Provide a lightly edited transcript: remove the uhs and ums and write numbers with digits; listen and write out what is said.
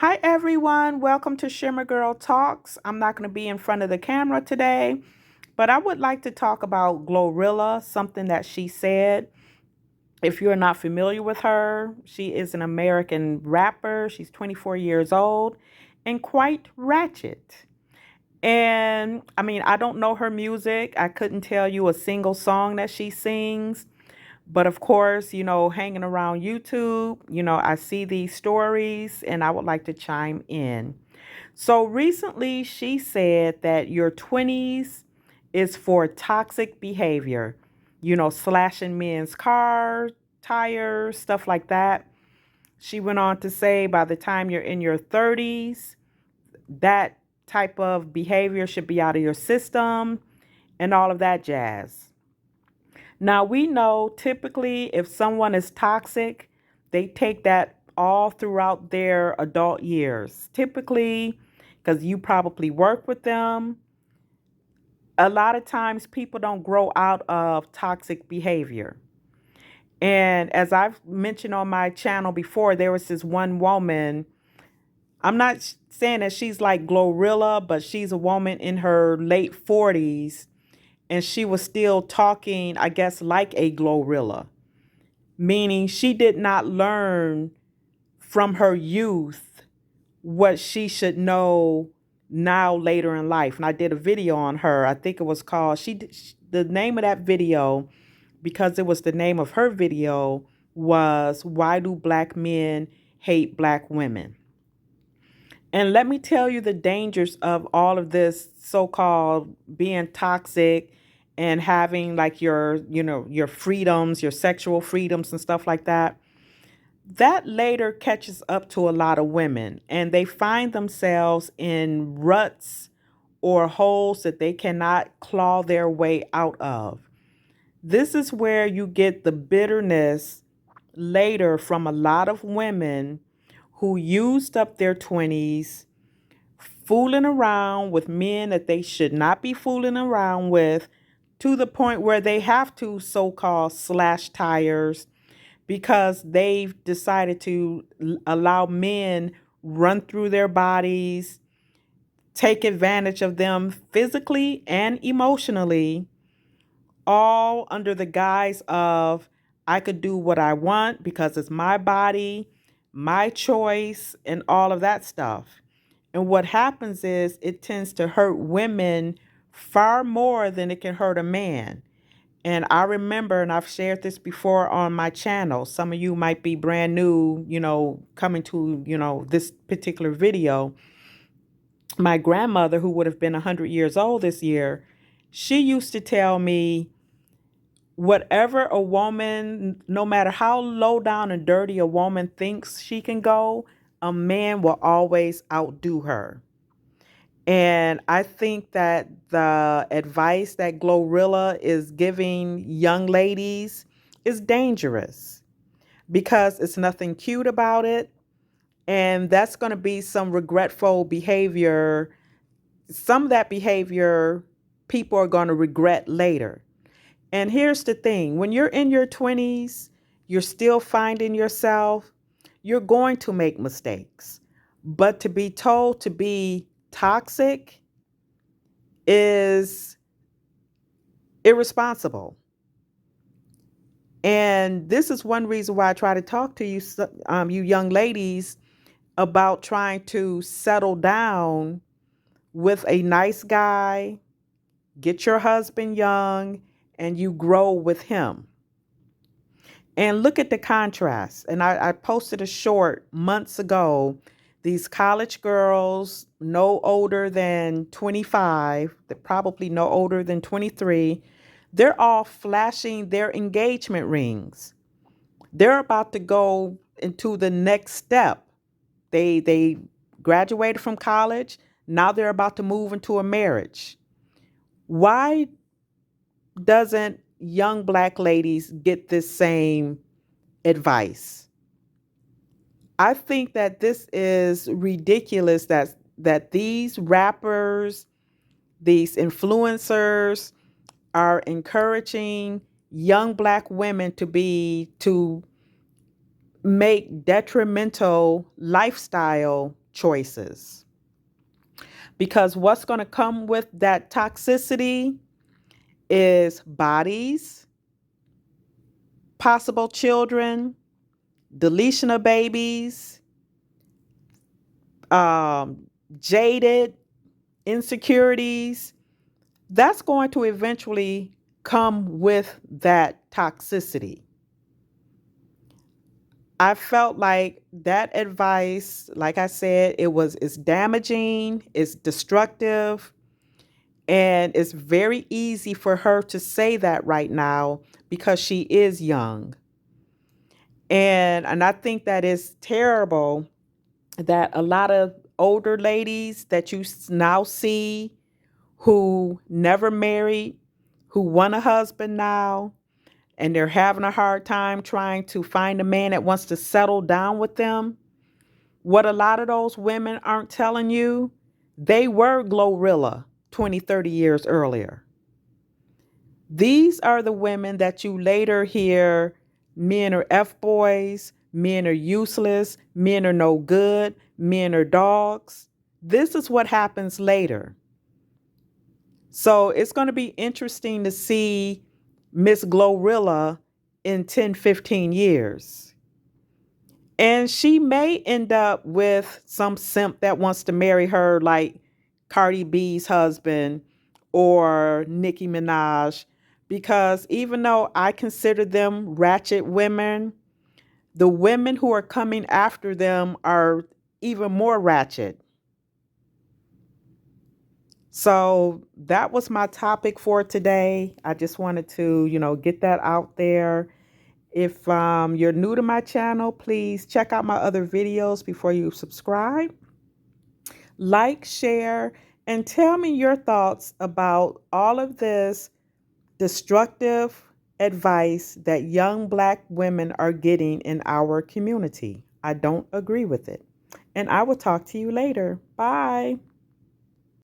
Hi everyone, welcome to Shimmer Girl Talks. I'm not going to be in front of the camera today, but I would like to talk about Glorilla, something that she said. If you're not familiar with her, she is an American rapper. She's 24 years old and quite ratchet. And I mean, I don't know her music. I couldn't tell you a single song that she sings. But of course, hanging around YouTube, I see these stories and I would like to chime in. So recently, she said that your 20s is for toxic behavior, slashing men's cars, tires, stuff like that. She went on to say by the time you're in your 30s, that type of behavior should be out of your system and all of that jazz. Now, we know typically if someone is toxic, they take that all throughout their adult years. Typically, because you probably work with them, a lot of times people don't grow out of toxic behavior. And as I've mentioned on my channel before, there was this one woman. I'm not saying that she's like Glorilla, but she's a woman in her late 40s, and she was still talking, I guess, like a Glorilla, meaning she did not learn from her youth what she should know now later in life. And I did a video on her. I think it was called the name of that video, because it was the name of her video, was Why Do Black Men Hate Black Women? And let me tell you the dangers of all of this so-called being toxic and having like your freedoms, your sexual freedoms and stuff like that. That later catches up to a lot of women and they find themselves in ruts or holes that they cannot claw their way out of. This is where you get the bitterness later from a lot of women who used up their 20s fooling around with men that they should not be fooling around with, to the point where they have to so-called slash tires because they've decided to allow men run through their bodies, take advantage of them physically and emotionally, all under the guise of I could do what I want because it's my body, my choice, and all of that stuff. And what happens is it tends to hurt women far more than it can hurt a man. And I remember, and I've shared this before on my channel. Some of you might be brand new, coming to, this particular video. My grandmother, who would have been 100 years old this year, she used to tell me, whatever a woman, no matter how low down and dirty a woman thinks she can go, a man will always outdo her. And I think that the advice that Glorilla is giving young ladies is dangerous because it's nothing cute about it. And that's going to be some regretful behavior. Some of that behavior people are going to regret later. And here's the thing, when you're in your 20s, you're still finding yourself, you're going to make mistakes. But to be told to be toxic is irresponsible. And this is one reason why I try to talk to you, you young ladies, about trying to settle down with a nice guy, get your husband young, and you grow with him. And look at the contrast. And I posted a short months ago. These college girls, no older than 25, they're probably no older than 23, they're all flashing their engagement rings. They're about to go into the next step. They graduated from college. Now they're about to move into a marriage. Why doesn't young black ladies get this same advice? I think that this is ridiculous that these rappers, these influencers are encouraging young black women to make detrimental lifestyle choices. Because what's going to come with that toxicity is bodies, possible children, deletion of babies, um, jaded, insecurities. That's going to eventually come with that toxicity. I felt like that advice, like I said, it's damaging, it's destructive, and it's very easy for her to say that right now because she is young. And I think that is terrible that a lot of older ladies that you now see who never married, who want a husband now, and they're having a hard time trying to find a man that wants to settle down with them. What a lot of those women aren't telling you, they were Glorilla 20, 30 years earlier. These are the women that you later hear men are F-boys, men are useless, men are no good, men are dogs. This is what happens later. So it's going to be interesting to see Miss Glorilla in 10, 15 years. And she may end up with some simp that wants to marry her, like Cardi B's husband or Nicki Minaj, because even though I consider them ratchet women, the women who are coming after them are even more ratchet. So that was my topic for today. I just wanted to, get that out there. If you're new to my channel, please check out my other videos before you subscribe. Like, share, and tell me your thoughts about all of this destructive advice that young Black women are getting in our community. I don't agree with it. And I will talk to you later. Bye.